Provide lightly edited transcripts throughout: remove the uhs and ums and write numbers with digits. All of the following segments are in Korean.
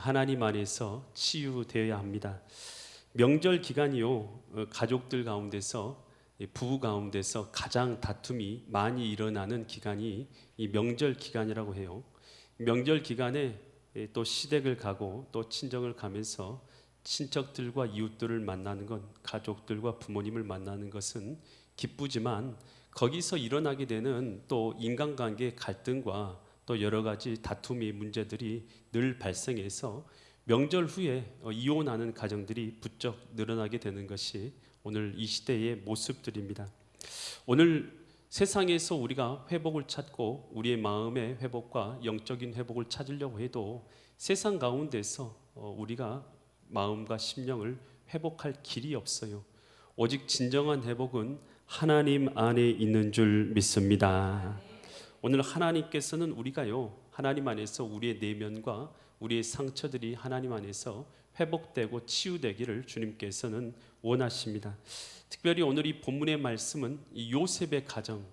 하나님 안에서 치유되어야 합니다. 명절 기간이요, 가족들 가운데서, 부부 가운데서 가장 다툼이 많이 일어나는 기간이 이 명절 기간이라고 해요. 명절 기간에 또 시댁을 가고 또 친정을 가면서 친척들과 이웃들을 만나는 것, 가족들과 부모님을 만나는 것은 기쁘지만 거기서 일어나게 되는 또 인간관계의 갈등과 또 여러 가지 다툼의 문제들이 늘 발생해서 명절 후에 이혼하는 가정들이 부쩍 늘어나게 되는 것이 오늘 이 시대의 모습들입니다. 오늘 세상에서 우리가 회복을 찾고 우리의 마음의 회복과 영적인 회복을 찾으려고 해도 세상 가운데서 우리가 마음과 심령을 회복할 길이 없어요. 오직 진정한 회복은 하나님 안에 있는 줄 믿습니다. 오늘 하나님께서는 우리가요, 하나님 안에서 우리의 내면과 우리의 상처들이 하나님 안에서 회복되고 치유되기를 주님께서는 원하십니다. 특별히 오늘 이 본문의 말씀은 이 요셉의 가정,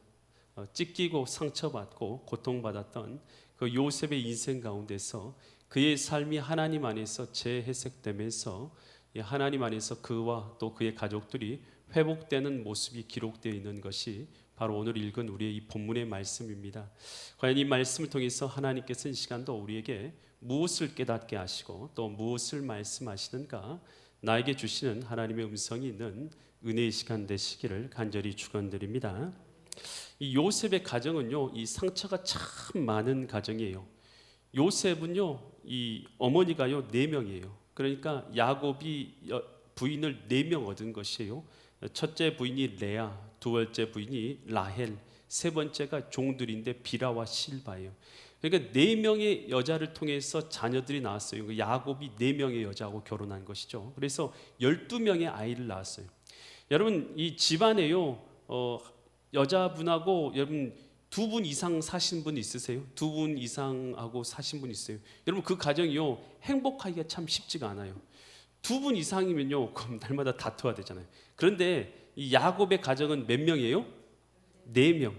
찢기고 상처받고 고통받았던 그 요셉의 인생 가운데서 그의 삶이 하나님 안에서 재해석되면서 하나님 안에서 그와 또 그의 가족들이 회복되는 모습이 기록되어 있는 것이 바로 오늘 읽은 우리의 이 본문의 말씀입니다. 과연 이 말씀을 통해서 하나님께서 이 시간도 우리에게 무엇을 깨닫게 하시고 또 무엇을 말씀하시는가, 나에게 주시는 하나님의 음성이 있는 은혜의 시간 되시기를 간절히 축원드립니다. 이 요셉의 가정은요, 이 상처가 참 많은 가정이에요. 요셉은요, 이 어머니가요 4명이에요. 그러니까 야곱이 부인을 4명 얻은 것이에요. 첫째 부인이 레아, 두 번째 부인이 라헬, 세 번째가 종들인데 비라와 실바예요. 그러니까 4명의 여자를 통해서 자녀들이 나왔어요. 야곱이 4명의 여자하고 결혼한 것이죠. 그래서 12명의 아이를 낳았어요. 여러분, 이 집안에요, 여자분하고 여러분 2분 이상 사신 분 있으세요? 2분 이상하고 사신 분 있어요? 여러분, 그 가정이요, 행복하기가 참 쉽지가 않아요. 2분 이상이면요, 그럼 날마다 다투어야 되잖아요. 그런데 이 야곱의 가정은 몇 명이에요? 4명.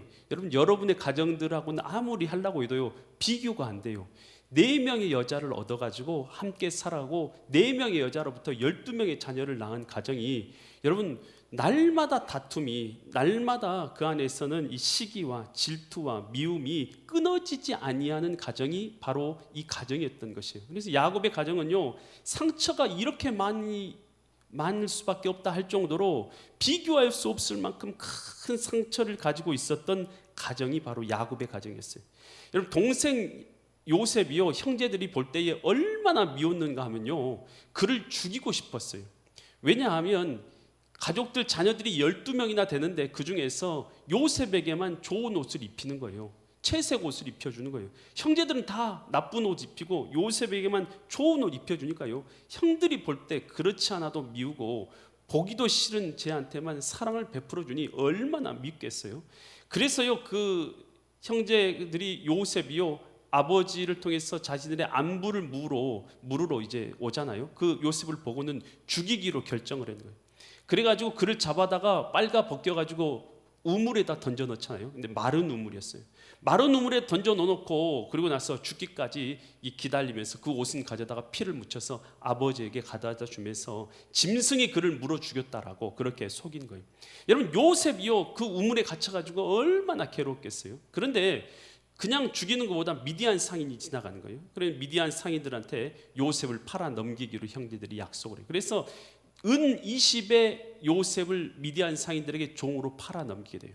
여러분의 가정들하고는 아무리 하려고 해도요, 비교가 안 돼요. 4명의 여자를 얻어가지고 함께 살아고 4명의 여자로부터 12명의 자녀를 낳은 가정이, 여러분, 날마다 다툼이, 날마다 그 안에서는 이 시기와 질투와 미움이 끊어지지 아니하는 가정이 바로 이 가정이었던 것이에요. 그래서 야곱의 가정은요, 상처가 이렇게 많을 수밖에 없다 할 정도로 비교할 수 없을 만큼 큰 상처를 가지고 있었던 가정이 바로 야곱의 가정이었어요. 여러분, 동생 요셉이요, 형제들이 볼 때에 얼마나 미웠는가 하면요, 그를 죽이고 싶었어요. 왜냐하면 가족들 자녀들이 12명이나 되는데 그 중에서 요셉에게만 좋은 옷을 입히는 거예요. 채색 옷을 입혀주는 거예요. 형제들은 다 나쁜 옷 입히고 요셉에게만 좋은 옷 입혀주니까요, 형들이 볼 때 그렇지 않아도 미우고 보기도 싫은 쟤한테만 사랑을 베풀어 주니 얼마나 밉겠어요. 그래서요, 그 형제들이 요셉이요, 아버지를 통해서 자신들의 안부를 물으러 이제 오잖아요. 그 요셉을 보고는 죽이기로 결정을 한 거예요. 그래가지고 그를 잡아다가 빨가 벗겨가지고 우물에다 던져 넣잖아요. 근데 마른 우물이었어요. 마른 우물에 던져 넣어놓고 그리고 나서 죽기까지 기다리면서 그 옷은 가져다가 피를 묻혀서 아버지에게 가져다 주면서 짐승이 그를 물어 죽였다라고 그렇게 속인 거예요. 여러분, 요셉이요, 그 우물에 갇혀가지고 얼마나 괴롭겠어요. 그런데 그냥 죽이는 것보다 미디안 상인이 지나가는 거예요. 그래서 미디안 상인들한테 요셉을 팔아 넘기기로 형제들이 약속을 해요. 그래서 은 20의 요셉을 미디안 상인들에게 종으로 팔아 넘기게 돼요.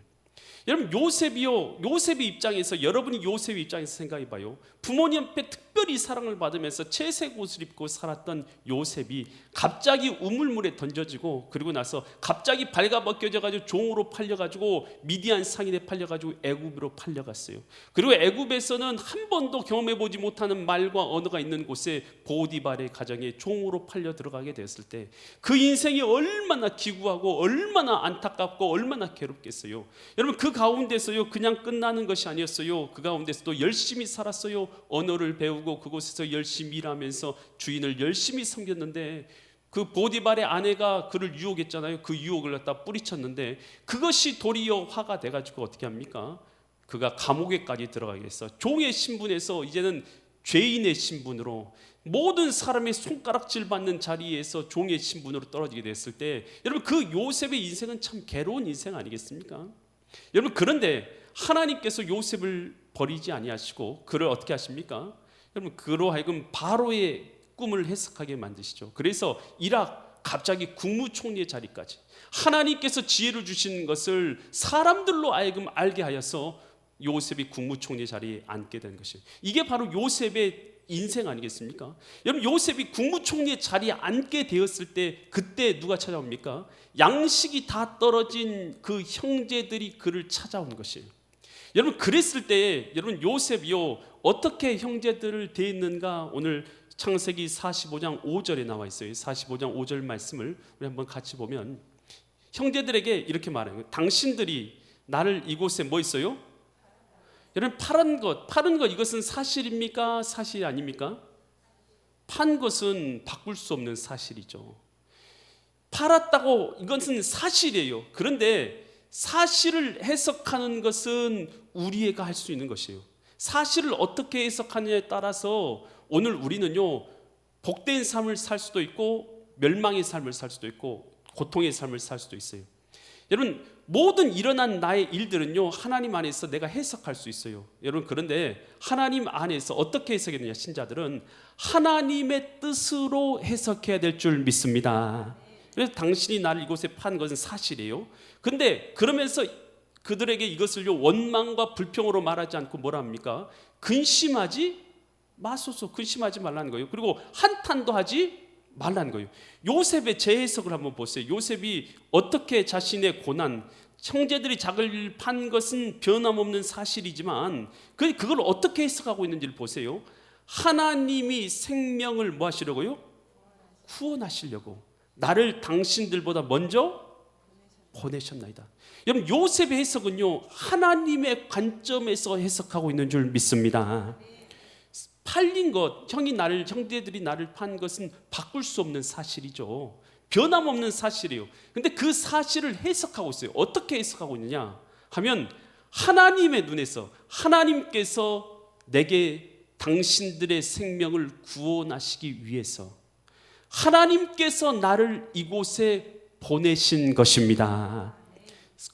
여러분, 요셉의 입장에서, 여러분이 요셉의 입장에서 생각해 봐요. 부모님 앞에 특별히 사랑을 받으면서 채색 옷을 입고 살았던 요셉이 갑자기 우물물에 던져지고 그리고 나서 갑자기 발가벗겨져 가지고 종으로 팔려가지고 미디안 상인에 팔려가지고 애굽으로 팔려갔어요. 그리고 애굽에서는 한 번도 경험해보지 못하는 말과 언어가 있는 곳에 보디발의 가정에 종으로 팔려 들어가게 되었을 때 그 인생이 얼마나 기구하고 얼마나 안타깝고 얼마나 괴롭겠어요. 여러분, 그 가운데서요, 그냥 끝나는 것이 아니었어요. 그 가운데서도 열심히 살았어요. 언어를 배우고 그곳에서 열심히 일하면서 주인을 열심히 섬겼는데 그 보디발의 아내가 그를 유혹했잖아요. 그 유혹을 갖다 뿌리쳤는데 그것이 도리어 화가 돼가지고 어떻게 합니까? 그가 감옥에까지 들어가게 했어. 종의 신분에서 이제는 죄인의 신분으로 모든 사람의 손가락질 받는 자리에서 종의 신분으로 떨어지게 됐을 때 여러분 그 요셉의 인생은 참 괴로운 인생 아니겠습니까? 여러분 그런데 하나님께서 요셉을 버리지 아니하시고 그를 어떻게 하십니까? 여러분 그로 하여금 바로의 꿈을 해석하게 만드시죠. 그래서 이락 갑자기 국무총리의 자리까지 하나님께서 지혜를 주신 것을 사람들로 하여금 알게 하여서 요셉이 국무총리 자리에 앉게 된 것이에요. 이게 바로 요셉의 인생 아니겠습니까? 여러분 요셉이 국무총리의 자리에 앉게 되었을 때 그때 누가 찾아옵니까? 양식이 다 떨어진 그 형제들이 그를 찾아온 것이에요. 여러분 그랬을 때 여러분 요셉이요 어떻게 형제들을 대했는가 오늘 창세기 45장 5절에 나와 있어요. 45장 5절 말씀을 우리 한번 같이 보면 형제들에게 이렇게 말해요. 당신들이 나를 이곳에 뭐 있어요? 여러분 파는 것 이것은 사실입니까? 사실이 아닙니까? 판 것은 바꿀 수 없는 사실이죠. 팔았다고 이것은 사실이에요. 그런데 사실을 해석하는 것은 우리가 할 수 있는 것이에요. 사실을 어떻게 해석하느냐에 따라서 오늘 우리는요 복된 삶을 살 수도 있고 멸망의 삶을 살 수도 있고 고통의 삶을 살 수도 있어요. 여러분 모든 일어난 나의 일들은요 하나님 안에서 내가 해석할 수 있어요. 여러분 그런데 하나님 안에서 어떻게 해석해야 되냐 신자들은 하나님의 뜻으로 해석해야 될 줄 믿습니다. 그래서 당신이 나를 이곳에 판 것은 사실이에요. 근데 그러면서 그들에게 이것을요 원망과 불평으로 말하지 않고 뭐라 합니까? 근심하지 마소서. 근심하지 말라는 거예요. 그리고 한탄도 하지 말라는 거예요. 요셉의 재해석을 한번 보세요. 요셉이 어떻게 자신의 고난, 형제들이 자기를 판 것은 변함없는 사실이지만 그걸 어떻게 해석하고 있는지를 보세요. 하나님이 생명을 뭐 하시려고요? 구원하시려고 나를 당신들보다 먼저 보내셨나이다. 여러분 요셉의 해석은요 하나님의 관점에서 해석하고 있는 줄 믿습니다. 팔린 것, 형제들이 나를 판 것은 바꿀 수 없는 사실이죠. 변함없는 사실이에요. 근데 그 사실을 해석하고 있어요. 어떻게 해석하고 있느냐 하면 하나님의 눈에서 하나님께서 내게 당신들의 생명을 구원하시기 위해서 하나님께서 나를 이곳에 보내신 것입니다.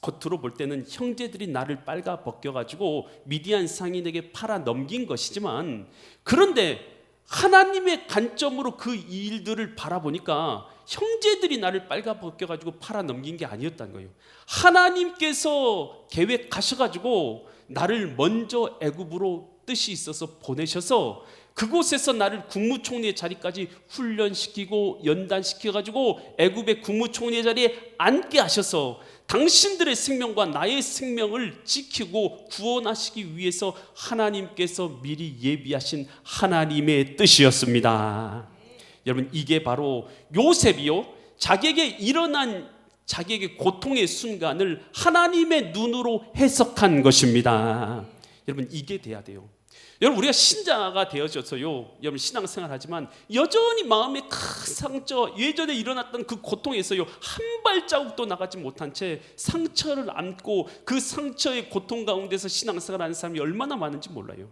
겉으로 볼 때는 형제들이 나를 빨가 벗겨가지고 미디안 상인에게 팔아 넘긴 것이지만 그런데 하나님의 관점으로 그 일들을 바라보니까 형제들이 나를 빨가 벗겨가지고 팔아 넘긴 게 아니었다는 거예요. 하나님께서 계획하셔가지고 나를 먼저 애굽으로 뜻이 있어서 보내셔서 그곳에서 나를 국무총리의 자리까지 훈련시키고 연단시켜가지고 애굽의 국무총리의 자리에 앉게 하셔서 당신들의 생명과 나의 생명을 지키고 구원하시기 위해서 하나님께서 미리 예비하신 하나님의 뜻이었습니다. 여러분 이게 바로 요셉이요 자기에게 일어난 자기에게 고통의 순간을 하나님의 눈으로 해석한 것입니다. 여러분 이게 돼야 돼요. 여러분 우리가 신자가 되어져서요 여러분 신앙생활 하지만 여전히 마음에 큰 상처 예전에 일어났던 그 고통에서요 한 발자국도 나가지 못한 채 상처를 안고 그 상처의 고통 가운데서 신앙생활 하는 사람이 얼마나 많은지 몰라요.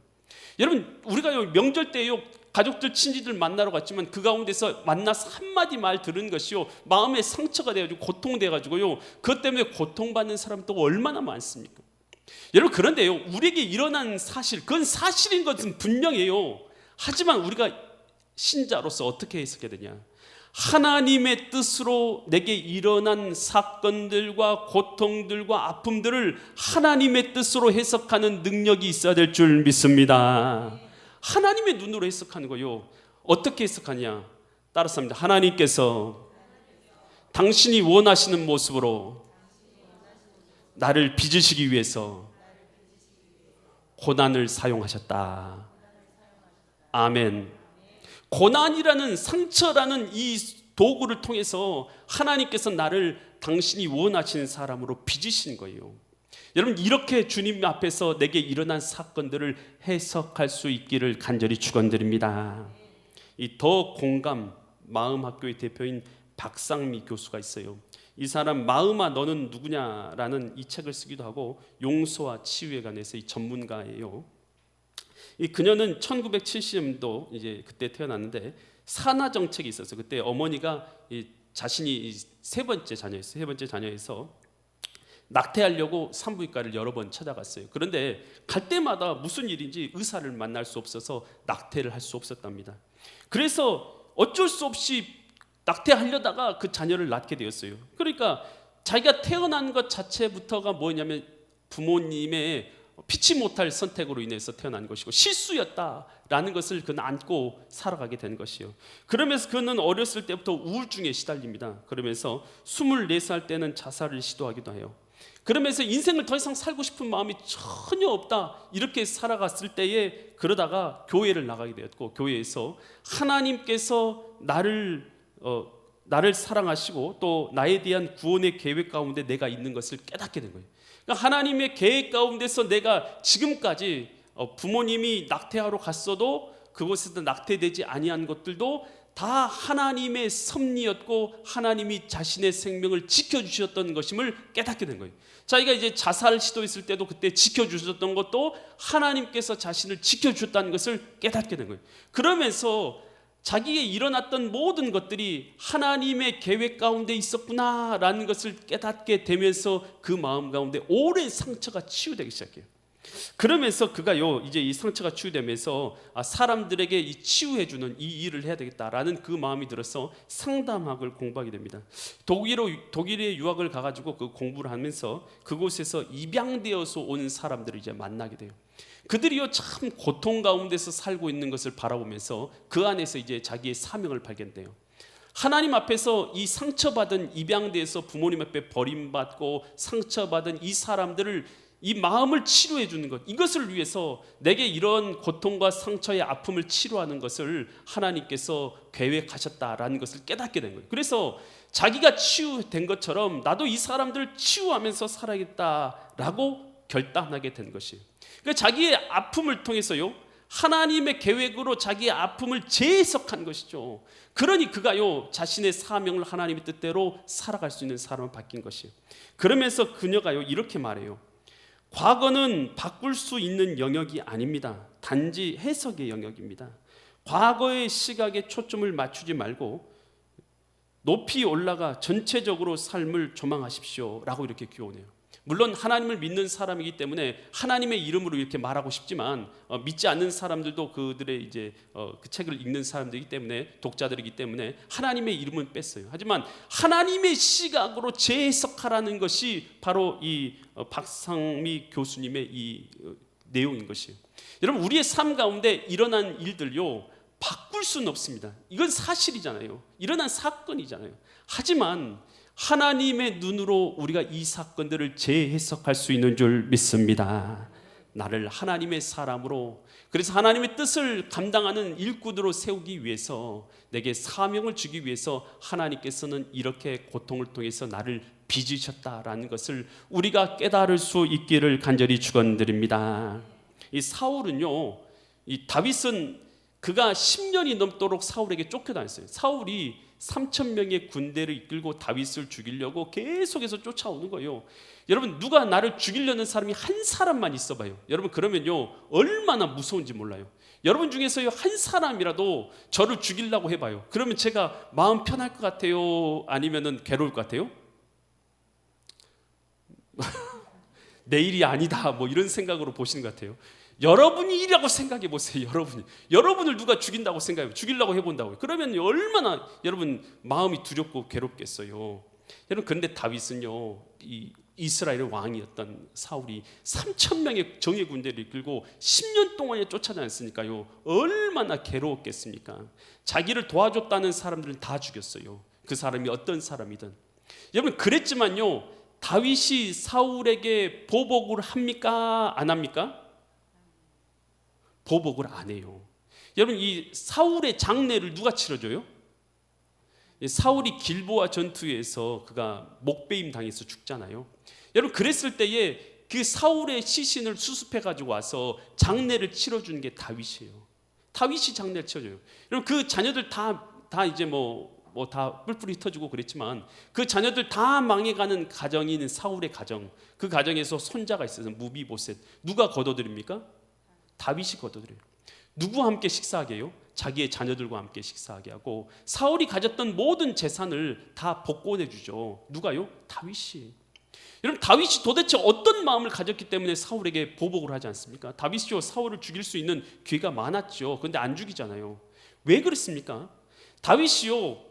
여러분 우리가 명절 때요 가족들 친지들 만나러 갔지만 그 가운데서 만나서 한마디 말 들은 것이요 마음에 상처가 돼가지고 고통돼가지고요 그것 때문에 고통받는 사람도 얼마나 많습니까? 여러분 그런데요 우리에게 일어난 사실 그건 사실인 것은 분명해요. 하지만 우리가 신자로서 어떻게 해석해야 되냐 하나님의 뜻으로 내게 일어난 사건들과 고통들과 아픔들을 하나님의 뜻으로 해석하는 능력이 있어야 될 줄 믿습니다. 하나님의 눈으로 해석하는 거요 어떻게 해석하냐 따라서 합니다. 하나님께서 당신이 원하시는 모습으로 나를 빚으시기 위해서 고난을 사용하셨다. 아멘. 고난이라는 상처라는 이 도구를 통해서 하나님께서 나를 당신이 원하시는 사람으로 빚으신 거예요. 여러분 이렇게 주님 앞에서 내게 일어난 사건들을 해석할 수 있기를 간절히 축원드립니다. 이 더 공감 마음학교의 대표인 박상미 교수가 있어요. 이 사람 마음아 너는 누구냐라는 이 책을 쓰기도 하고 용서와 치유에 관해서 이 전문가예요. 이 그녀는 1970년도 이제 그때 태어났는데 산하 정책이 있어서 그때 어머니가 자신이 세 번째 자녀에서 낙태하려고 산부인과를 여러 번 찾아갔어요. 그런데 갈 때마다 무슨 일인지 의사를 만날 수 없어서 낙태를 할 수 없었답니다. 그래서 어쩔 수 없이 낙태하려다가 그 자녀를 낳게 되었어요. 그러니까 자기가 태어난 것 자체부터가 뭐냐면 부모님의 피치 못할 선택으로 인해서 태어난 것이고 실수였다라는 것을 그는 안고 살아가게 된 것이요. 그러면서 그는 어렸을 때부터 우울증에 시달립니다. 그러면서 24살 때는 자살을 시도하기도 해요. 그러면서 인생을 더 이상 살고 싶은 마음이 전혀 없다 이렇게 살아갔을 때에 그러다가 교회를 나가게 되었고, 교회에서 하나님께서 나를 사랑하시고 또 나에 대한 구원의 계획 가운데 내가 있는 것을 깨닫게 된 거예요. 그러니까 하나님의 계획 가운데서 내가 지금까지 부모님이 낙태하러 갔어도 그곳에서 낙태되지 아니한 것들도 다 하나님의 섭리였고 하나님이 자신의 생명을 지켜주셨던 것임을 깨닫게 된 거예요. 자기가 이제 자살 시도했을 때도 그때 지켜주셨던 것도 하나님께서 자신을 지켜주셨다는 것을 깨닫게 된 거예요. 그러면서 자기에게 일어났던 모든 것들이 하나님의 계획 가운데 있었구나라는 것을 깨닫게 되면서 그 마음 가운데 오랜 상처가 치유되기 시작해요. 그러면서 그가요 이제 이 상처가 치유되면서 사람들에게 이 치유해주는 이 일을 해야 되겠다라는 그 마음이 들어서 상담학을 공부하게 됩니다. 독일에 유학을 가가지고 그 공부를 하면서 그곳에서 입양되어서 온 사람들을 이제 만나게 돼요. 그들이요 참 고통 가운데서 살고 있는 것을 바라보면서 그 안에서 이제 자기의 사명을 발견돼요. 하나님 앞에서 이 상처받은 입양돼서 부모님 앞에 버림받고 상처받은 이 사람들을 이 마음을 치료해 주는 것, 이것을 위해서 내게 이런 고통과 상처의 아픔을 치료하는 것을 하나님께서 계획하셨다라는 것을 깨닫게 된 거예요. 그래서 자기가 치유된 것처럼 나도 이 사람들을 치유하면서 살아야겠다라고 결단하게 된 것이에요. 그러니까 자기의 아픔을 통해서요 하나님의 계획으로 자기의 아픔을 재해석한 것이죠. 그러니 그가요 자신의 사명을 하나님의 뜻대로 살아갈 수 있는 사람을 바뀐 것이에요. 그러면서 그녀가요 이렇게 말해요. 과거는 바꿀 수 있는 영역이 아닙니다. 단지 해석의 영역입니다. 과거의 시각에 초점을 맞추지 말고 높이 올라가 전체적으로 삶을 조망하십시오 라고 이렇게 교훈해요. 물론 하나님을 믿는 사람이기 때문에 하나님의 이름으로 이렇게 말하고 싶지만 믿지 않는 사람들도 그들의 이제 그 책을 읽는 사람들이기 때문에 독자들이기 때문에 하나님의 이름은 뺐어요. 하지만 하나님의 시각으로 재해석하라는 것이 바로 이 박상미 교수님의 이 내용인 것이에요. 여러분 우리의 삶 가운데 일어난 일들요 바꿀 수는 없습니다. 이건 사실이잖아요. 일어난 사건이잖아요. 하지만 하나님의 눈으로 우리가 이 사건들을 재해석할 수 있는 줄 믿습니다. 나를 하나님의 사람으로, 그래서 하나님의 뜻을 감당하는 일꾼으로 세우기 위해서, 내게 사명을 주기 위해서 하나님께서는 이렇게 고통을 통해서 나를 빚으셨다라는 것을 우리가 깨달을 수 있기를 간절히 축원드립니다. 이 사울은요, 이 다윗은 그가 10년이 넘도록 사울에게 쫓겨다녔어요. 사울이 3,000명의 군대를 이끌고 다윗을 죽이려고 계속해서 쫓아오는 거예요. 여러분 누가 나를 죽이려는 사람이 한 사람만 있어봐요. 여러분 그러면요 얼마나 무서운지 몰라요. 여러분 중에서요 한 사람이라도 저를 죽이려고 해봐요. 그러면 제가 마음 편할 것 같아요? 아니면은 괴로울 것 같아요? 내 일이 아니다 뭐 이런 생각으로 보시는 것 같아요. 여러분이 일이라고 생각해 보세요. 여러분을 누가 죽인다고 생각해요. 죽이려고 해본다고요. 그러면 얼마나 여러분 마음이 두렵고 괴롭겠어요. 여러분 그런데 다윗은요 이 이스라엘의 왕이었던 사울이 3,000명의 정예 군대를 이끌고 10년 동안에 쫓아다녔으니까요 얼마나 괴로웠겠습니까? 자기를 도와줬다는 사람들은 다 죽였어요. 그 사람이 어떤 사람이든. 여러분 그랬지만요 다윗이 사울에게 보복을 합니까? 안 합니까? 보복을 안 해요. 여러분 이 사울의 장례를 누가 치러줘요? 사울이 길보아 전투에서 그가 목베임 당해서 죽잖아요. 여러분 그랬을 때에 그 사울의 시신을 수습해 가지고 와서 장례를 치러주는 게 다윗이에요. 다윗이 장례를 치러줘요. 여러분 그 자녀들 다 이제 다 뿔뿔이 흩어지고 그랬지만 그 자녀들 다 망해가는 가정이 있는 사울의 가정, 그 가정에서 손자가 있어서 무비보셋 누가 거둬들입니까? 다윗이 거둬들여요. 누구와 함께 식사하게 해요? 자기의 자녀들과 함께 식사하게 하고 사울이 가졌던 모든 재산을 다 복권해 주죠. 누가요? 다윗이. 여러분, 다윗이 도대체 어떤 마음을 가졌기 때문에 사울에게 보복을 하지 않습니까? 다윗이요, 사울을 죽일 수 있는 기회가 많았죠. 그런데 안 죽이잖아요. 왜 그랬습니까? 다윗이요,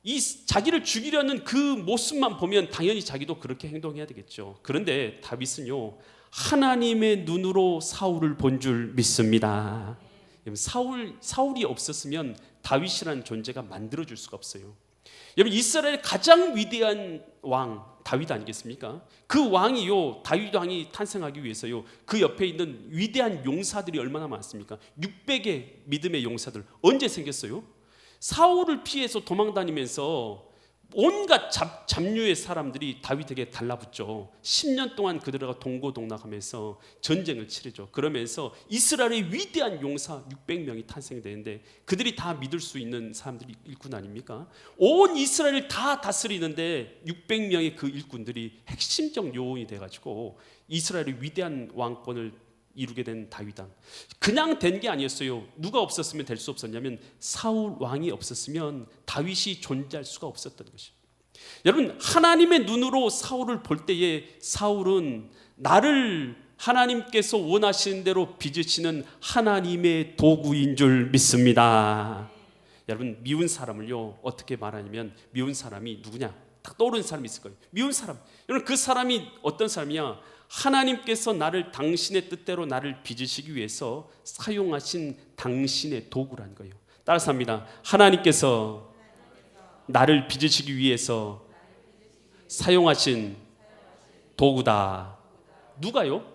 이 자기를 죽이려는 그 모습만 보면 당연히 자기도 그렇게 행동해야 되겠죠. 그런데 다윗은요, 하나님의 눈으로 사울을 본 줄 믿습니다. 사울이 없었으면 다윗이라는 존재가 만들어질 수가 없어요. 여러분, 이스라엘의 가장 위대한 왕 다윗 아니겠습니까? 그 왕이요, 다윗 왕이 탄생하기 위해서요, 그 옆에 있는 위대한 용사들이 얼마나 많습니까? 600의 믿음의 용사들 언제 생겼어요? 사울을 피해서 도망다니면서 온갖 잡류의 사람들이 다윗에게 달라붙죠. 10년 동안 그들과 동고동락하면서 전쟁을 치르죠. 그러면서 이스라엘의 위대한 용사 600명이 탄생되는데 그들이 다 믿을 수 있는 사람들이 일꾼 아닙니까? 온 이스라엘을 다 다스리는데 600명의 그 일꾼들이 핵심적 요원이 돼가지고 이스라엘의 위대한 왕권을 이루게 된 다윗왕. 그냥 된 게 아니었어요. 누가 없었으면 될 수 없었냐면 사울 왕이 없었으면 다윗이 존재할 수가 없었던 것이죠. 여러분, 하나님의 눈으로 사울을 볼 때에 사울은 나를 하나님께서 원하시는 대로 빚으시는 하나님의 도구인 줄 믿습니다. 여러분, 미운 사람을요 어떻게 말하냐면 미운 사람이 누구냐? 딱 떠오르는 사람이 있을 거예요. 미운 사람. 여러분, 그 사람이 어떤 사람이냐? 하나님께서 나를 당신의 뜻대로 나를 빚으시기 위해서 사용하신 당신의 도구라는 거예요. 따라서 합니다. 하나님께서 나를 빚으시기 위해서 사용하신 도구다. 누가요?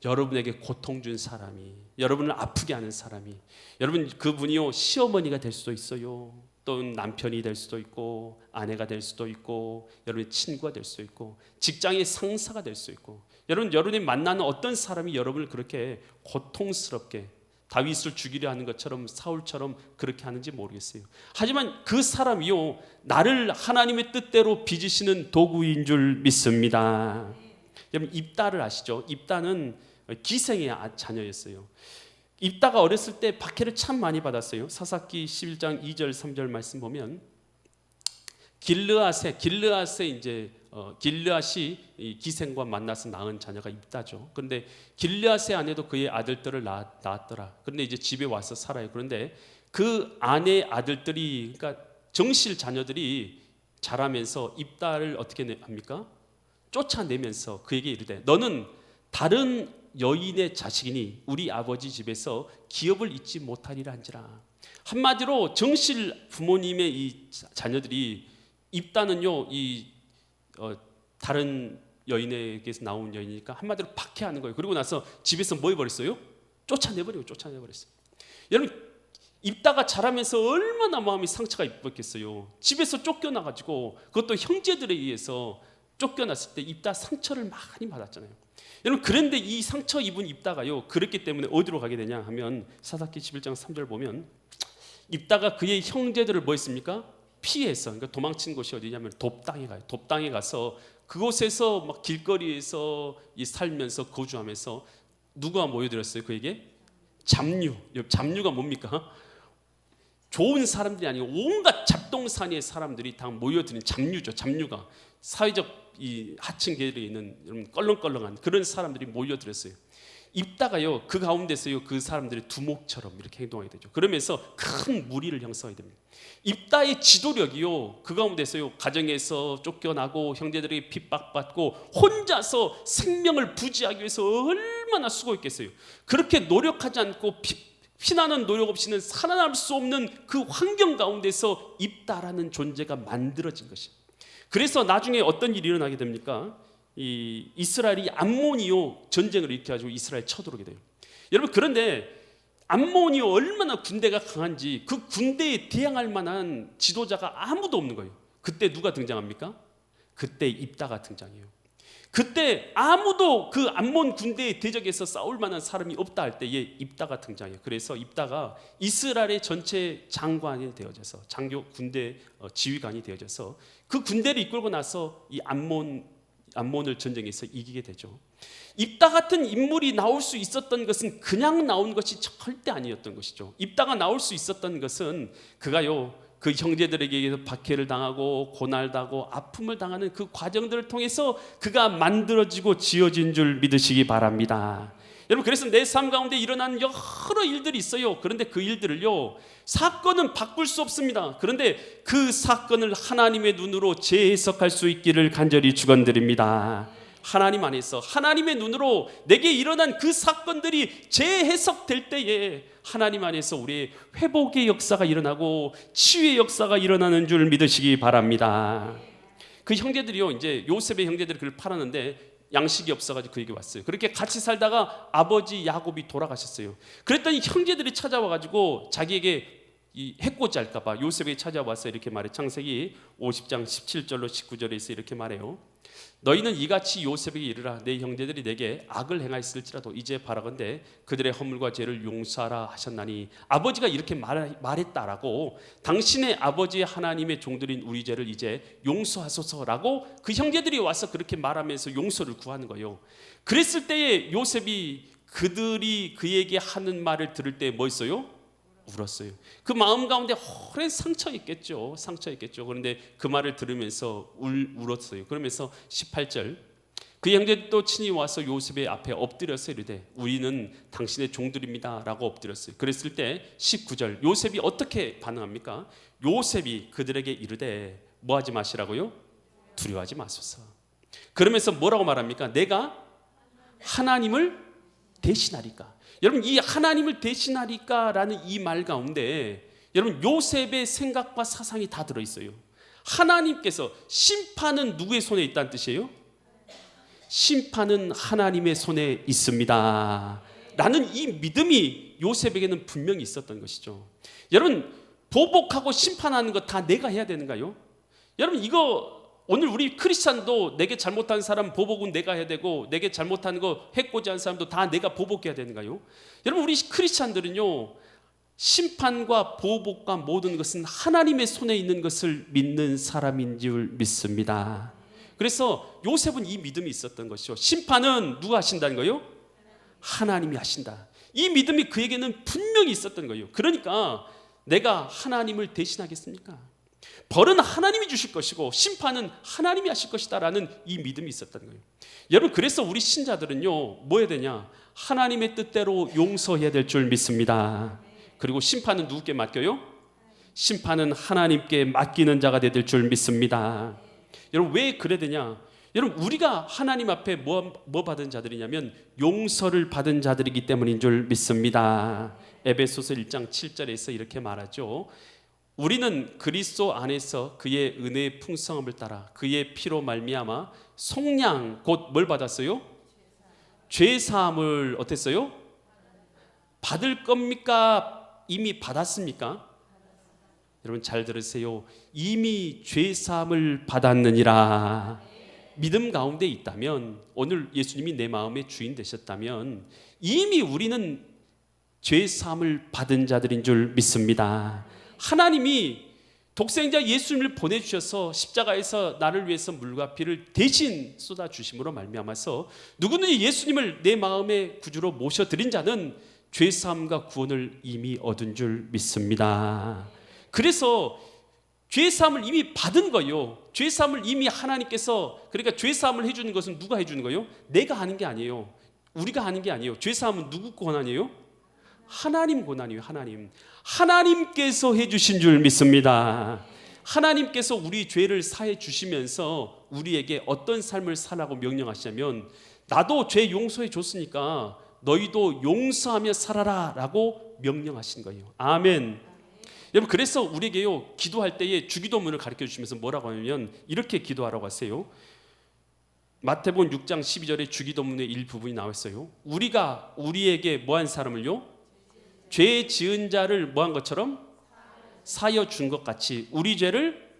여러분에게 고통 준 사람이, 여러분을 아프게 하는 사람이, 여러분 그분이요 시어머니가 될 수도 있어요. 또 남편이 될 수도 있고 아내가 될 수도 있고 여러분의 친구가 될 수도 있고 직장의 상사가 될 수도 있고 여러분이 만나는 어떤 사람이 여러분을 그렇게 고통스럽게 다윗을 죽이려 하는 것처럼 사울처럼 그렇게 하는지 모르겠어요. 하지만 그 사람이요 나를 하나님의 뜻대로 빚으시는 도구인 줄 믿습니다. 여러분, 입다를 아시죠? 입다는 기생의 자녀였어요. 입다가 어렸을 때 박해를 참 많이 받았어요. 사사기 11장 2절 3절 말씀 보면 길르앗의 이제 길르앗이 이 기생과 만나서 낳은 자녀가 입다죠. 그런데 길르앗의 아내도 그의 아들들을 낳았더라. 그런데 이제 집에 와서 살아요. 그런데 그 아내 아들들이, 그러니까 정실 자녀들이 자라면서 입다를 어떻게 합니까? 쫓아내면서 그에게 이르되 너는 다른 여인의 자식이니 우리 아버지 집에서 기업을 잊지 못하리라 한지라. 한마디로 정실 부모님의 이 자녀들이 입다는요 다른 여인에게서 나온 여인이니까 한마디로 박해하는 거예요. 그리고 나서 집에서 뭐 해버렸어요? 쫓아내버렸어요. 여러분, 입다가 자라면서 얼마나 마음이 상처가 입었겠어요. 집에서 쫓겨나가지고 그것도 형제들에 의해서 쫓겨났을 때 입다 상처를 많이 받았잖아요. 여러분, 그런데 이 상처 입은 입다가요 그랬기 때문에 어디로 가게 되냐 하면 사사기 11장 3절 보면 입다가 그의 형제들을 뭐 했습니까? 피해서, 그러니까 도망친 곳이 어디냐면 돕당에 가요. 돕당에 가서 그곳에서 막 길거리에서 살면서 거주하면서 누가 모여들었어요? 그에게 잡류가 뭡니까? 좋은 사람들이 아니고 온갖 잡동사니의 사람들이 다 모여드는 잡류죠. 잡류가 사회적 이 하층 계열에 있는 여러분 껄렁껄렁한 그런 사람들이 모여들었어요. 입다가요 그 가운데서요 그 사람들의 두목처럼 이렇게 행동하게 되죠. 그러면서 큰 무리를 형성하게 됩니다. 입다의 지도력이요 그 가운데서요 가정에서 쫓겨나고 형제들에게 핍박받고 혼자서 생명을 부지하기 위해서 얼마나 수고했겠어요. 그렇게 노력하지 않고 피나는 노력 없이는 살아날 수 없는 그 환경 가운데서 입다라는 존재가 만들어진 것입니다. 그래서 나중에 어떤 일이 일어나게 됩니까? 이 이스라엘이 암몬이요 전쟁을 일으켜가지고 이스라엘 쳐들어오게 돼요. 여러분, 그런데 암몬이 얼마나 군대가 강한지 그 군대에 대항할 만한 지도자가 아무도 없는 거예요. 그때 누가 등장합니까? 그때 입다가 등장해요. 그때 아무도 그 암몬 군대에 대적해서 싸울 만한 사람이 없다 할 때에 입다가 등장해요. 그래서 입다가 이스라엘의 전체 장관이 되어져서 장교 군대 지휘관이 되어져서 그 군대를 이끌고 나서 이 암몬 암몬을 전쟁에서 이기게 되죠. 입다 같은 인물이 나올 수 있었던 것은 그냥 나온 것이 절대 아니었던 것이죠. 입다가 나올 수 있었던 것은 그가요, 그 형제들에게 의해서 박해를 당하고 고난당하고 아픔을 당하는 그 과정들을 통해서 그가 만들어지고 지어진 줄 믿으시기 바랍니다. 여러분, 그래서 내 삶 가운데 일어나는 여러 일들이 있어요. 그런데 그 일들을요, 사건은 바꿀 수 없습니다. 그런데 그 사건을 하나님의 눈으로 재해석할 수 있기를 간절히 축원드립니다. 하나님 안에서 하나님의 눈으로 내게 일어난 그 사건들이 재해석될 때에 하나님 안에서 우리의 회복의 역사가 일어나고 치유의 역사가 일어나는 줄 믿으시기 바랍니다. 그 형제들이요, 이제 요셉의 형제들이 그를 팔았는데 양식이 없어가지고 그에게 왔어요. 그렇게 같이 살다가 아버지 야곱이 돌아가셨어요. 그랬더니 형제들이 찾아와가지고 자기에게 이 해코지 할까봐 요셉에게 찾아와서 이렇게 말해. 창세기 50장 17절로 19절에서 이렇게 말해요. 너희는 이같이 요셉에게 이르라. 내 형제들이 내게 악을 행하였을지라도 이제 바라건대 그들의 허물과 죄를 용서하라 하셨나니, 아버지가 이렇게 말했다라고, 당신의 아버지 하나님의 종들인 우리 죄를 이제 용서하소서라고 그 형제들이 와서 그렇게 말하면서 용서를 구하는 거예요. 그랬을 때에 요셉이 그들이 그에게 하는 말을 들을 때 뭐 있어요? 울었어요. 그 마음 가운데 오랜 상처 있겠죠. 그런데 그 말을 들으면서 울었어요. 그러면서 18절, 그 형제들이 또 친히 와서 요셉의 앞에 엎드려서 이르되 우리는 당신의 종들입니다 라고 엎드렸어요. 그랬을 때 19절, 요셉이 어떻게 반응합니까? 요셉이 그들에게 이르되 뭐 하지 마시라고요? 두려워하지 마소서. 그러면서 뭐라고 말합니까? 내가 하나님을 대신하리까. 여러분, 이 하나님을 대신하리까라는 이 말 가운데 여러분 요셉의 생각과 사상이 다 들어있어요. 하나님께서, 심판은 누구의 손에 있다는 뜻이에요? 심판은 하나님의 손에 있습니다 라는 이 믿음이 요셉에게는 분명히 있었던 것이죠. 여러분, 보복하고 심판하는 거 다 내가 해야 되는가요? 여러분, 이거 오늘 우리 크리스찬도 내게 잘못한 사람 보복은 내가 해야 되고, 내게 잘못한 거 해코지한 사람도 다 내가 보복해야 되는가요? 여러분, 우리 크리스찬들은요, 심판과 보복과 모든 것은 하나님의 손에 있는 것을 믿는 사람인 줄 믿습니다. 그래서 요셉은 이 믿음이 있었던 것이죠. 심판은 누가 하신다는 거예요? 하나님이 하신다. 이 믿음이 그에게는 분명히 있었던 거예요. 그러니까 내가 하나님을 대신하겠습니까? 벌은 하나님이 주실 것이고 심판은 하나님이 하실 것이다 라는 이 믿음이 있었던 거예요. 여러분, 그래서 우리 신자들은요, 뭐 해야 되냐? 하나님의 뜻대로 용서해야 될 줄 믿습니다. 그리고 심판은 누구께 맡겨요? 심판은 하나님께 맡기는 자가 될 줄 믿습니다. 여러분, 왜 그래야 되냐? 여러분, 우리가 하나님 앞에 뭐 받은 자들이냐면 용서를 받은 자들이기 때문인 줄 믿습니다. 에베소서 1장 7절에서 이렇게 말하죠. 우리는 그리스도 안에서 그의 은혜의 풍성함을 따라 그의 피로 말미암아 속량, 곧 뭘 받았어요? 죄사함을 어땠어요? 받을 겁니까? 이미 받았습니까? 여러분 잘 들으세요. 이미 죄사함을 받았느니라. 믿음 가운데 있다면, 오늘 예수님이 내 마음의 주인 되셨다면 이미 우리는 죄사함을 받은 자들인 줄 믿습니다. 하나님이 독생자 예수님을 보내주셔서 십자가에서 나를 위해서 물과 피를 대신 쏟아주심으로 말미암아서 누구든지 예수님을 내 마음의 구주로 모셔드린 자는 죄사함과 구원을 이미 얻은 줄 믿습니다. 그래서 죄사함을 이미 받은 거예요. 죄사함을 이미 하나님께서, 그러니까 죄사함을 해주는 것은 누가 해주는 거예요? 내가 하는 게 아니에요. 우리가 하는 게 아니에요. 죄사함은 누구 권한이에요? 하나님 권한이에요. 하나님께서 해주신 줄 믿습니다. 하나님께서 우리 죄를 사해 주시면서 우리에게 어떤 삶을 살라고 명령하시냐면, 나도 죄 용서해 줬으니까 너희도 용서하며 살아라 라고 명령하신 거예요. 아멘. 여러분, 그래서 우리에게요, 기도할 때에 주기도문을 가르쳐 주시면서 뭐라고 하냐면 이렇게 기도하라고 하세요. 마태복음 6장 12절에 주기도문의 일부분이 나와 있어요. 우리가 우리에게 뭐한 사람을요? 죄 지은 자를 뭐한 것처럼 사여 준 것 같이 우리 죄를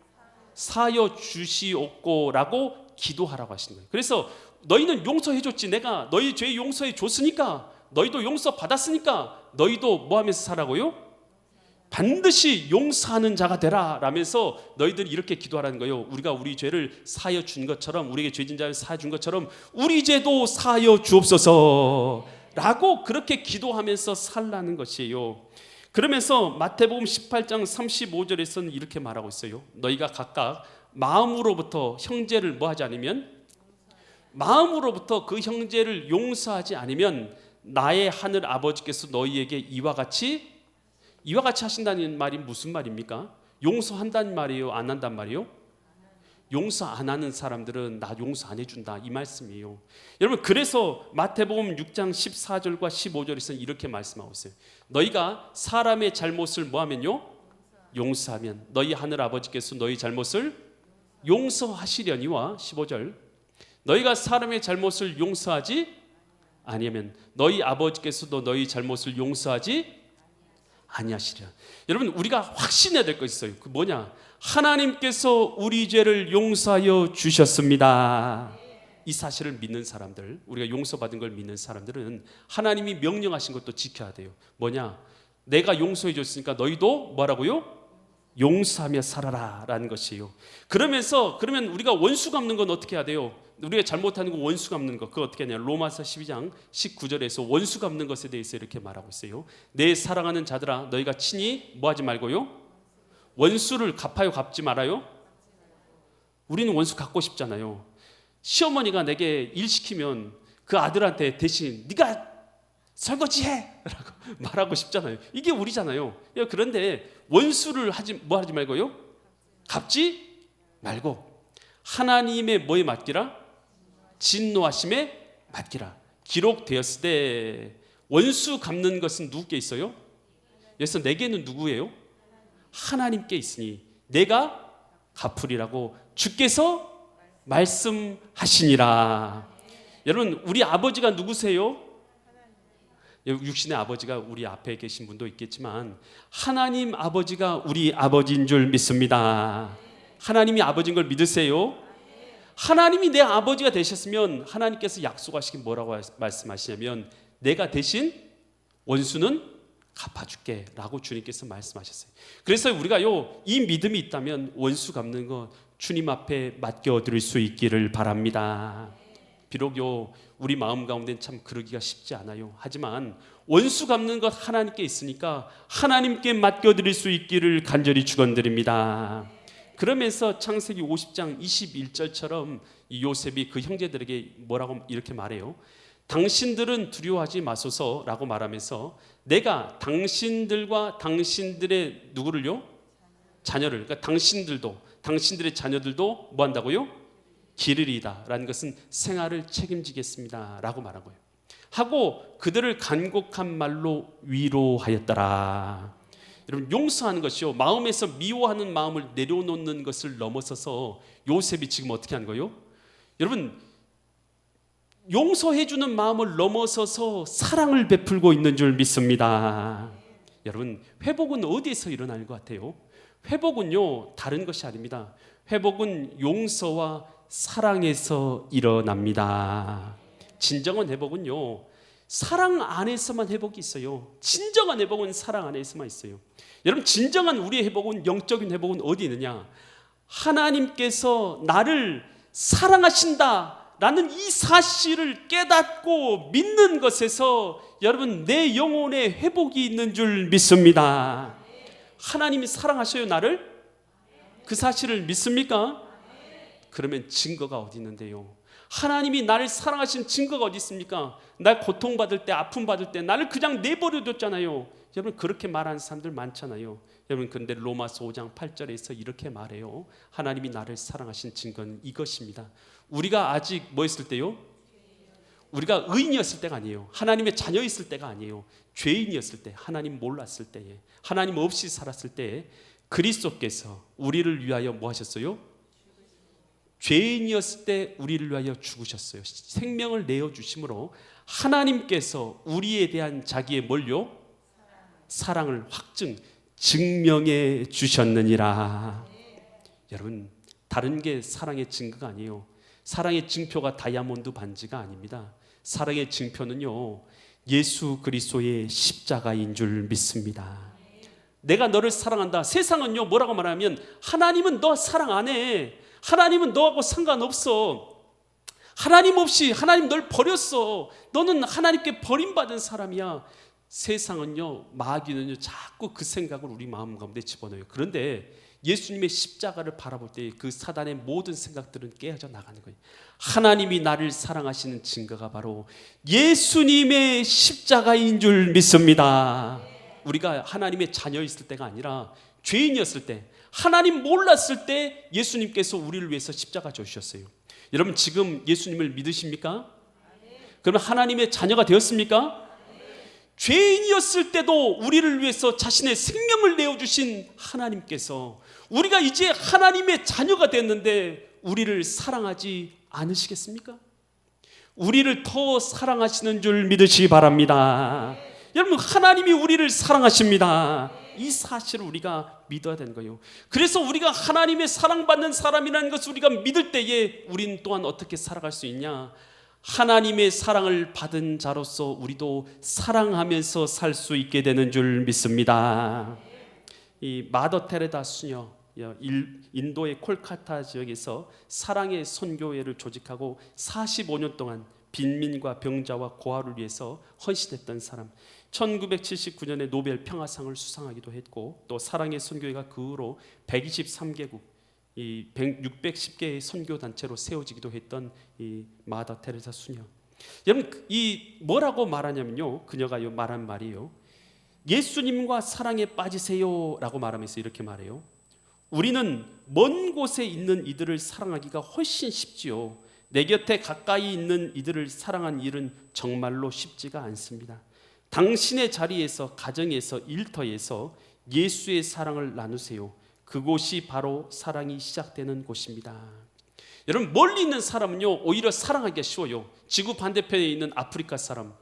사여 주시옵고라고 기도하라고 하시는 거예요. 그래서 너희는 용서해 줬지, 내가 너희 죄 용서해 줬으니까, 너희도 용서 받았으니까 너희도 뭐 하면서 살라고요? 반드시 용서하는 자가 되라 라면서 너희들이 이렇게 기도하라는 거예요. 우리가 우리 죄를 사하여 준 것처럼, 우리에게 죄진 자를 사하여 준 것처럼 우리 죄도 사하여 주옵소서 라고 그렇게 기도하면서 살라는 것이에요. 그러면서 마태복음 18장 35절에서는 이렇게 말하고 있어요. 너희가 각각 마음으로부터 형제를 뭐하지 않으면, 마음으로부터 그 형제를 용서하지 않으면 나의 하늘 아버지께서 너희에게 이와 같이 하신다는 말이 무슨 말입니까? 용서한다는 말이에요? 안 한단 말이에요? 용서 안 하는 사람들은 나 용서 안 해준다 이 말씀이에요. 여러분, 그래서 마태복음 6장 14절과 15절에서는 이렇게 말씀하고 있어요. 너희가 사람의 잘못을 뭐하면요? 용서하면 너희 하늘 아버지께서 너희 잘못을 용서하시려니와 15절 너희가 사람의 잘못을 용서하지 아니하면 너희 아버지께서도 너희 잘못을 용서하지 아니하시리라. 여러분, 우리가 확신해야 될 거 있어요. 그 뭐냐? 하나님께서 우리 죄를 용서하여 주셨습니다. 이 사실을 믿는 사람들, 우리가 용서받은 걸 믿는 사람들은 하나님이 명령하신 것도 지켜야 돼요. 뭐냐? 내가 용서해 줬으니까 너희도 뭐라고요? 용서하며 살아라 라는 것이에요. 그러면 우리가 원수 갚는 건 어떻게 해야 돼요? 우리가 잘못하는 거 원수 갚는 거, 그거 어떻게 하냐? 로마서 12장 19절에서 원수 갚는 것에 대해서 이렇게 말하고 있어요. 내 사랑하는 자들아, 너희가 친히 뭐하지 말고요? 원수를 갚아요, 갚지 말아요? 우리는 원수 갚고 싶잖아요. 시어머니가 내게 일 시키면 그 아들한테 대신 네가 설거지해 라고 말하고 싶잖아요. 이게 우리잖아요. 그런데 원수를 하지 말고요? 갚지 말고 하나님의 뭐에 맡기라? 진노하심에 맡기라. 기록되었을 때 원수 갚는 것은 누구께 있어요? 그래서 내게는 누구예요? 하나님께 있으니 내가 갚으리라고 주께서 말씀하시니라. 여러분, 우리 아버지가 누구세요? 육신의 아버지가 우리 앞에 계신 분도 있겠지만 하나님 아버지가 우리 아버지인 줄 믿습니다. 하나님이 아버지인 걸 믿으세요? 하나님이 내 아버지가 되셨으면 하나님께서 약속하시긴 뭐라고 말씀하시냐면 내가 대신 원수는 갚아줄게 라고 주님께서 말씀하셨어요. 그래서 우리가요, 이 믿음이 있다면 원수 갚는 거 주님 앞에 맡겨드릴 수 있기를 바랍니다. 비록요 우리 마음 가운데는 참 그러기가 쉽지 않아요. 하지만 원수 갚는 것 하나님께 있으니까 하나님께 맡겨드릴 수 있기를 간절히 축원드립니다. 그러면서 창세기 50장 21절처럼 요셉이 그 형제들에게 뭐라고 이렇게 말해요. 당신들은 두려워하지 마소서라고 말하면서 내가 당신들과 당신들의 누구를요? 자녀를, 그러니까 당신들의 자녀들도 뭐 한다고요? 기르리다 라는 것은 생활을 책임지겠습니다 라고 말한 거예요. 하고 그들을 간곡한 말로 위로하였더라. 여러분, 용서하는 것이요, 마음에서 미워하는 마음을 내려놓는 것을 넘어서서 요셉이 지금 어떻게 하는 거예요? 여러분, 용서해주는 마음을 넘어서서 사랑을 베풀고 있는 줄 믿습니다. 여러분, 회복은 어디에서 일어나는 것 같아요? 회복은요, 다른 것이 아닙니다. 회복은 용서와 사랑에서 일어납니다. 진정한 회복은요, 사랑 안에서만 회복이 있어요. 진정한 회복은 사랑 안에서만 있어요. 여러분, 진정한 우리의 회복은, 영적인 회복은 어디 있느냐? 하나님께서 나를 사랑하신다 라는 이 사실을 깨닫고 믿는 것에서 여러분, 내 영혼의 회복이 있는 줄 믿습니다. 하나님이 사랑하셔요, 나를? 그 사실을 믿습니까? 그러면 증거가 어디 있는데요? 하나님이 나를 사랑하신 증거가 어디 있습니까? 날 고통받을 때, 아픔받을 때 나를 그냥 내버려뒀잖아요. 여러분, 그렇게 말하는 사람들 많잖아요. 여러분, 그런데 로마서 5장 8절에서 이렇게 말해요. 하나님이 나를 사랑하신 증거는 이것입니다. 우리가 아직 뭐 했을 때요? 우리가 의인이었을 때가 아니에요. 하나님의 자녀였을 때가 아니에요. 죄인이었을 때, 하나님 몰랐을 때에, 하나님 없이 살았을 때에 그리스도께서 우리를 위하여 뭐 하셨어요? 죄인이었을 때 우리를 위하여 죽으셨어요. 생명을 내어주심으로 하나님께서 우리에 대한 자기의 뭘요? 사랑을 증명해 주셨느니라. 여러분, 다른 게 사랑의 증거가 아니에요. 사랑의 증표가 다이아몬드 반지가 아닙니다. 사랑의 증표는요, 예수 그리스도의 십자가인 줄 믿습니다. 내가 너를 사랑한다. 세상은요 뭐라고 말하면 하나님은 너 사랑 안 해. 하나님은 너하고 상관없어. 하나님 없이 하나님 널 버렸어. 너는 하나님께 버림받은 사람이야. 세상은요, 마귀는요 자꾸 그 생각을 우리 마음 가운데 집어넣어요. 그런데 예수님의 십자가를 바라볼 때 그 사단의 모든 생각들은 깨어져 나가는 거예요. 하나님이 나를 사랑하시는 증거가 바로 예수님의 십자가인 줄 믿습니다. 우리가 하나님의 자녀였을 때가 아니라 죄인이었을 때, 하나님 몰랐을 때 예수님께서 우리를 위해서 십자가 지셨어요. 여러분 지금 예수님을 믿으십니까? 그러면 하나님의 자녀가 되었습니까? 죄인이었을 때도 우리를 위해서 자신의 생명을 내어주신 하나님께서 우리가 이제 하나님의 자녀가 됐는데 우리를 사랑하지 않으시겠습니까? 우리를 더 사랑하시는 줄 믿으시기 바랍니다. 여러분 하나님이 우리를 사랑하십니다. 이 사실을 우리가 믿어야 되는 거예요. 그래서 우리가 하나님의 사랑받는 사람이라는 것을 우리가 믿을 때에 우린 또한 어떻게 살아갈 수 있냐? 하나님의 사랑을 받은 자로서 우리도 사랑하면서 살 수 있게 되는 줄 믿습니다. 이 마더 테레사 수녀, 인도의 콜카타 지역에서 사랑의 선교회를 조직하고 45년 동안 빈민과 병자와 고아를 위해서 헌신했던 사람, 1979년에 노벨 평화상을 수상하기도 했고, 또 사랑의 선교회가 그 후로 123개국 610개의 선교 단체로 세워지기도 했던 이 마더 테레사 수녀. 여러분 이 뭐라고 말하냐면요, 그녀가 말한 말이요, 예수님과 사랑에 빠지세요라고 말하면서 이렇게 말해요. 우리는 먼 곳에 있는 이들을 사랑하기가 훨씬 쉽지요. 내 곁에 가까이 있는 이들을 사랑한 일은 정말로 쉽지가 않습니다. 당신의 자리에서, 가정에서, 일터에서 예수의 사랑을 나누세요. 그곳이 바로 사랑이 시작되는 곳입니다. 여러분 멀리 있는 사람은요 오히려 사랑하기가 쉬워요. 지구 반대편에 있는 아프리카 사람,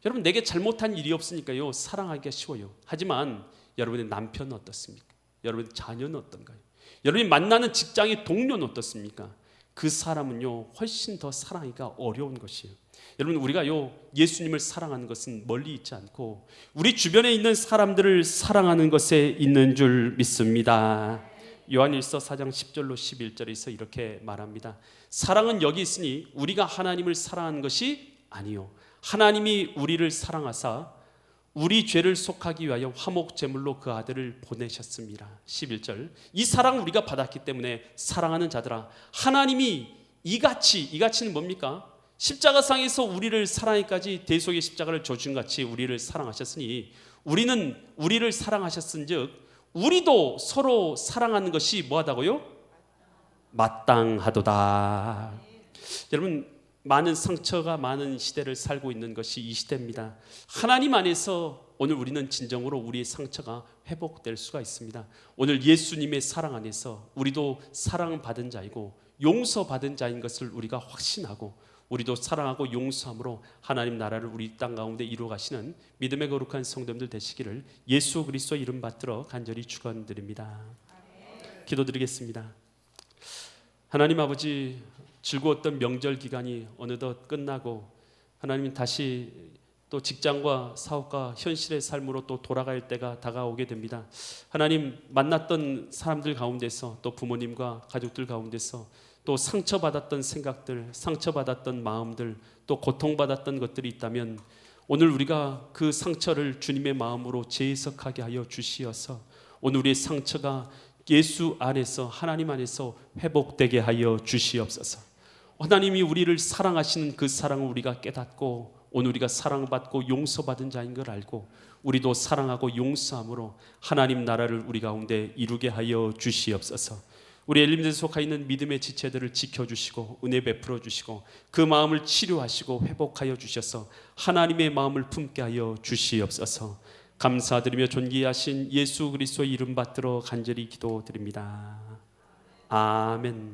여러분 내게 잘못한 일이 없으니까요 사랑하기가 쉬워요. 하지만 여러분의 남편은 어떻습니까? 여러분의 자녀는 어떤가요? 여러분이 만나는 직장의 동료는 어떻습니까? 그 사람은요 훨씬 더 사랑하기가 어려운 것이에요. 여러분 우리가요 예수님을 사랑하는 것은 멀리 있지 않고 우리 주변에 있는 사람들을 사랑하는 것에 있는 줄 믿습니다. 요한일서 4장 10절로 11절에서 이렇게 말합니다. 사랑은 여기 있으니 우리가 하나님을 사랑하는 것이 아니요 하나님이 우리를 사랑하사 우리 죄를 속하기 위하여 화목 제물로 그 아들을 보내셨습니다. 11절, 이 사랑을 우리가 받았기 때문에 사랑하는 자들아, 하나님이 이같이는 뭡니까? 십자가상에서 우리를 사랑하기까지 대속의 십자가를 조준 같이 우리를 사랑하셨으니 우리는 우리를 사랑하셨은즉 우리도 서로 사랑하는 것이 뭐하다고요? 마땅하도다. 여러분 많은 상처가 많은 시대를 살고 있는 것이 이 시대입니다. 하나님 안에서 오늘 우리는 진정으로 우리의 상처가 회복될 수가 있습니다. 오늘 예수님의 사랑 안에서 우리도 사랑받은 자이고 용서받은 자인 것을 우리가 확신하고 우리도 사랑하고 용서함으로 하나님 나라를 우리 땅 가운데 이루어 가시는 믿음의 거룩한 성도들 되시기를 예수 그리스도 이름 받들어 간절히 축원드립니다. 기도드리겠습니다. 하나님 아버지, 즐거웠던 명절 기간이 어느덧 끝나고 하나님 다시 또 직장과 사업과 현실의 삶으로 또 돌아갈 때가 다가오게 됩니다. 하나님 만났던 사람들 가운데서 또 부모님과 가족들 가운데서 또 상처받았던 생각들, 상처받았던 마음들, 또 고통받았던 것들이 있다면 오늘 우리가 그 상처를 주님의 마음으로 재해석하게 하여 주시어서 오늘 우리의 상처가 예수 안에서 하나님 안에서 회복되게 하여 주시옵소서. 하나님이 우리를 사랑하시는 그 사랑을 우리가 깨닫고 오늘 우리가 사랑받고 용서받은 자인 걸 알고 우리도 사랑하고 용서함으로 하나님 나라를 우리 가운데 이루게 하여 주시옵소서. 우리 엘림대에 속하 있는 믿음의 지체들을 지켜주시고 은혜 베풀어 주시고 그 마음을 치료하시고 회복하여 주셔서 하나님의 마음을 품게 하여 주시옵소서. 감사드리며 존귀하신 예수 그리스도의 이름 받들어 간절히 기도드립니다. 아멘.